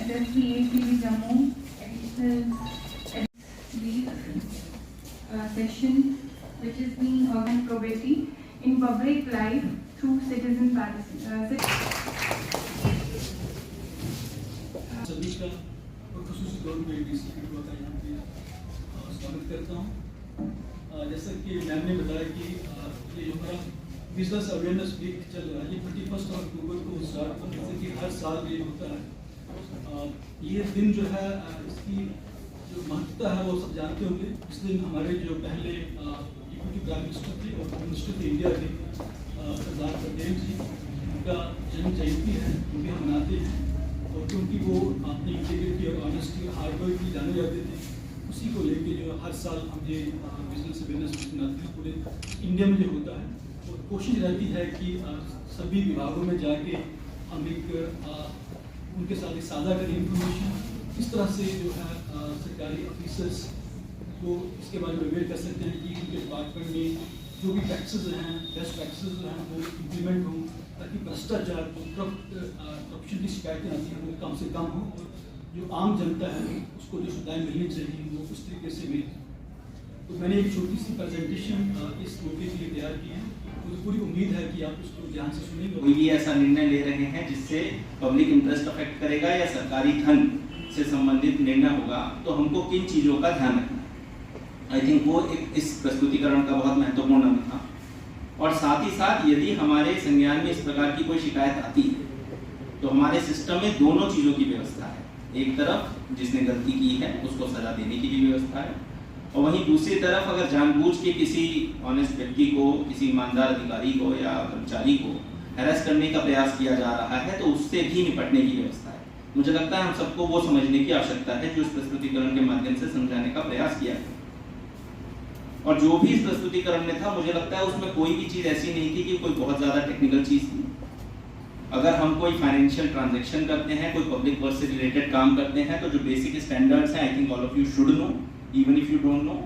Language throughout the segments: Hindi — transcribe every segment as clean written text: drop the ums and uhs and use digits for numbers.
SSB ACB Jammu additional session which is being organized probably in public life through citizen participation. सभी का और खुसूसी तौर पर ADC को यहाँ पे स्वागत करता हूँ। जैसा कि मैम ने बताया कि ये जो हमारा बिजनेस अवेयरनेस वीक चल रहा है ये 31 अक्टूबर को स्टार्ट होता है, जैसे कि हर साल ये होता है। ये दिन जो है इसकी जो महत्ता है वो सब जानते होंगे। इस दिन हमारे जो पहले डिप्टी प्राइम मिनिस्टर थे और प्राइम मिनिस्टर थे इंडिया के सरदार पटेल जी, उनका जन्म जयंती है, उनके हम मनाते हैं। और क्योंकि वो अपनी इंटीग्रिटी और ऑनेस्टी और हार्ड वर्क भी जाने जाते थे, उसी को लेके जो हर साल हम ये बिजनेस अवेयरनेस मनाते हैं पूरे इंडिया में जो होता है। और कोशिश रहती है कि सभी विभागों में जाके हम एक उनके साथ एक साझा करें इंफॉर्मेशन, इस तरह से जो है सरकारी ऑफिसर्स को इसके बारे में अवेयर कर सकते हैं कि उनके डिपार्टमेंट में जो भी प्रैक्टिस हैं, बेस्ट प्रैक्टिस जो हैं वो इम्प्लीमेंट हों, ताकि भ्रष्टाचार करप्शन की शिकायतें आती हैं वो कम से कम हो और जो आम जनता है उसको जो सुविधाएं मिलनी चाहिए वो उस तरीके से मिले। तो मैंने एक छोटी सी प्रेजेंटेशन इस मौके के लिए तैयार की है, मुझे पूरी उम्मीद है कि आप उसको ध्यान से सुनेंगे। कोई भी ऐसा निर्णय ले रहे हैं जिससे पब्लिक इंटरेस्ट अफेक्ट करेगा या सरकारी धन से संबंधित निर्णय होगा, तो हमको किन चीज़ों का ध्यान रखना है। आई थिंक वो इस प्रस्तुतिकरण का बहुत महत्वपूर्ण अंग था। और साथ ही साथ यदि हमारे संज्ञान में इस प्रकार की कोई शिकायत आती है तो हमारे सिस्टम में दोनों चीज़ों की व्यवस्था है। एक तरफ जिसने गलती की है उसको सजा देने की भी व्यवस्था है, और वहीं दूसरी तरफ अगर जानबूझ के किसी ऑनेस्ट व्यक्ति को, किसी ईमानदार अधिकारी को या कर्मचारी को हैरेस करने का प्रयास किया जा रहा है तो उससे भी निपटने की व्यवस्था है। मुझे लगता है हम सबको वो समझने की आवश्यकता है जो इस प्रस्तुतिकरण के माध्यम से समझाने का प्रयास किया है। और जो भी इस प्रस्तुतिकरण में था मुझे लगता है उसमें कोई भी चीज़ ऐसी नहीं थी कि कोई बहुत ज़्यादा टेक्निकल चीज़ थी। अगर हम कोई फाइनेंशियल ट्रांजैक्शन करते हैं, कोई पब्लिक वर्क से रिलेटेड काम करते हैं, तो जो बेसिक स्टैंडर्ड्स हैं I think all of you should know, even if you don't know.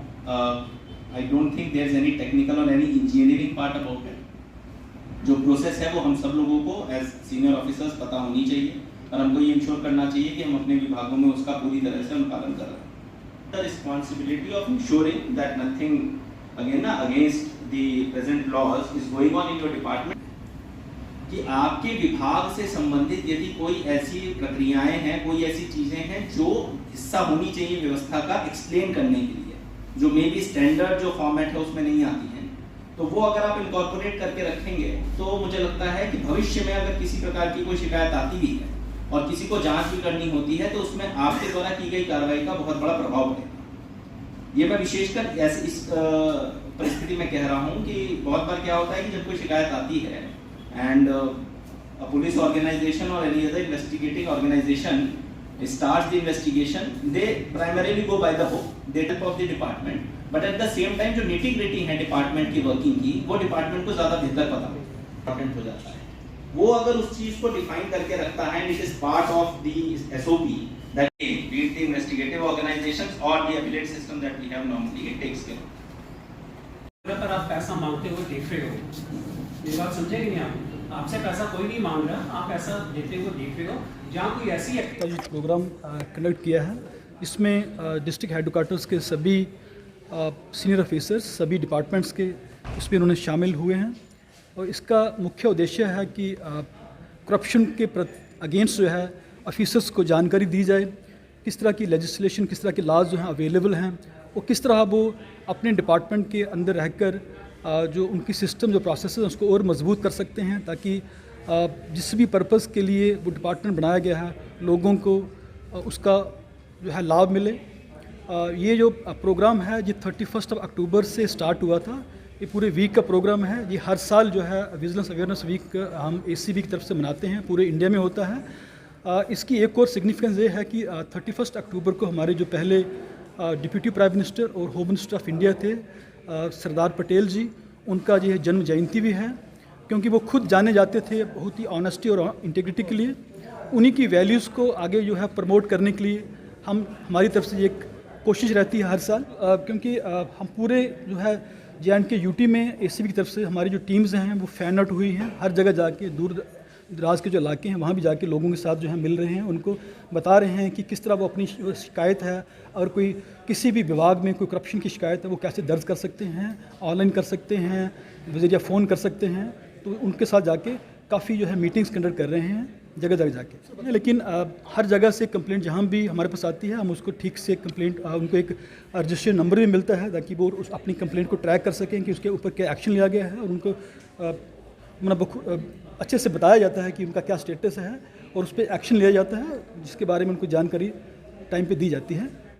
I don't think there is any technical or any engineering part about it. जो प्रोसेस है वो हम सब लोगों को एज सीनियर ऑफिसर्स पता होनी चाहिए और हमको ये इंश्योर करना चाहिए कि हम अपने विभागों में उसका पूरी तरह से अनुपालन कर रहे हैं। The responsibility of ensuring that nothing against the present laws is going on in your department, कि आपके विभाग से संबंधित यदि कोई ऐसी प्रक्रियाएं हैं, कोई ऐसी चीजें हैं जो हिस्सा होनी चाहिए व्यवस्था का एक्सप्लेन करने के लिए, जो मे बी स्टैंडर्ड जो फॉर्मेट है उसमें नहीं आती हैं, तो वो अगर आप इनकॉर्पोरेट करके रखेंगे तो मुझे लगता है कि भविष्य में अगर किसी प्रकार की कोई शिकायत आती भी है और किसी को जांच भी करनी होती है तो उसमें आपके द्वारा की गई कार्रवाई का बहुत बड़ा प्रभाव पड़ेगा। ये मैं विशेषकर ऐसे इस परिस्थिति में कह रहा हूँ कि बहुत बार क्या होता है कि जब कोई शिकायत आती है एंड पुलिस ऑर्गेनाइजेशन और any other investigating organisation starts the investigation, they primarily go by the book, they help of the department, but at the same time जो nitty gritty है डिपार्टमेंट की वर्किंग की वो डिपार्टमेंट को ज़्यादा बेहतर पता इम्पोर्टेंट हो जाता है। वो अगर उस चीज़ को डिफाइन करके रखता है, it is part of the SOP that be it the investigative organizations or the affiliate system that we have normally, it takes care. पर आप पैसा मांगते हुए देख रहे हो, ये बात समझे कि नहीं आप? आपसे पैसा कोई नहीं मांग रहा, आप पैसा देते हुए देख रहे हो। जहाँ कोई ऐसी जो प्रोग्राम कंडक्ट किया है इसमें डिस्ट्रिक्ट हेडक्वार्टर्स के सभी सीनियर ऑफिसर्स, सभी डिपार्टमेंट्स के इसमें उन्होंने शामिल हुए हैं और इसका मुख्य उद्देश्य है कि करप्शन के अगेंस्ट जो है ऑफिसर्स को जानकारी दी जाए, किस तरह की लेजिस्लेशन, किस तरह के लॉज जो हैं अवेलेबल हैं और किस तरह वो अपने डिपार्टमेंट के अंदर रहकर जो उनकी सिस्टम जो प्रोसेस है उसको और मजबूत कर सकते हैं, ताकि जिस भी पर्पज़ के लिए वो डिपार्टमेंट बनाया गया है लोगों को उसका जो है लाभ मिले। ये जो प्रोग्राम है ये 31 अक्टूबर से स्टार्ट हुआ था, ये पूरे वीक का प्रोग्राम है। ये हर साल जो है विजिलेंस अवेयरनेस वीक हम ACB की तरफ से मनाते हैं, पूरे इंडिया में होता है। इसकी एक और सिग्निफिकेंस ये है कि 31 अक्टूबर को हमारे जो पहले डिप्टी प्राइम मिनिस्टर और होम मिनिस्टर ऑफ इंडिया थे सरदार पटेल जी, उनका जो है जन्म जयंती भी है, क्योंकि वो खुद जाने जाते थे बहुत ही ऑनेस्टी और इंटीग्रिटी के लिए। उन्हीं की वैल्यूज़ को आगे जो है प्रमोट करने के लिए हमारी तरफ से एक कोशिश रहती है हर साल, क्योंकि हम पूरे जो है JNK UT में ACB की तरफ से हमारी जो टीम्स हैं वो फैन आउट हुई हैं, हर जगह जाके दूर दराज के जो इलाके हैं वहाँ भी जाके लोगों के साथ जो है मिल रहे हैं, उनको बता रहे हैं कि किस तरह वो अपनी शिकायत है और कोई किसी भी विभाग में कोई करप्शन की शिकायत है वो कैसे दर्ज कर सकते हैं, ऑनलाइन कर सकते हैं, बजरिया फ़ोन कर सकते हैं। तो उनके साथ जाके काफ़ी जो है मीटिंग्स कंडक्ट कर रहे हैं जगह जगह जाके। लेकिन हर जगह से कंप्लेंट जहाँ भी हमारे पास आती है हम उसको ठीक से कंप्लेंट उनको एक रजिस्ट्रेशन नंबर भी मिलता है ताकि वो उस अपनी कंप्लेंट को ट्रैक कर सकें कि उसके ऊपर क्या एक्शन लिया गया है, और उनको मतलब अच्छे से बताया जाता है कि उनका क्या स्टेटस है और उस पर एक्शन लिया जाता है, जिसके बारे में उनको जानकारी टाइम पे दी जाती है।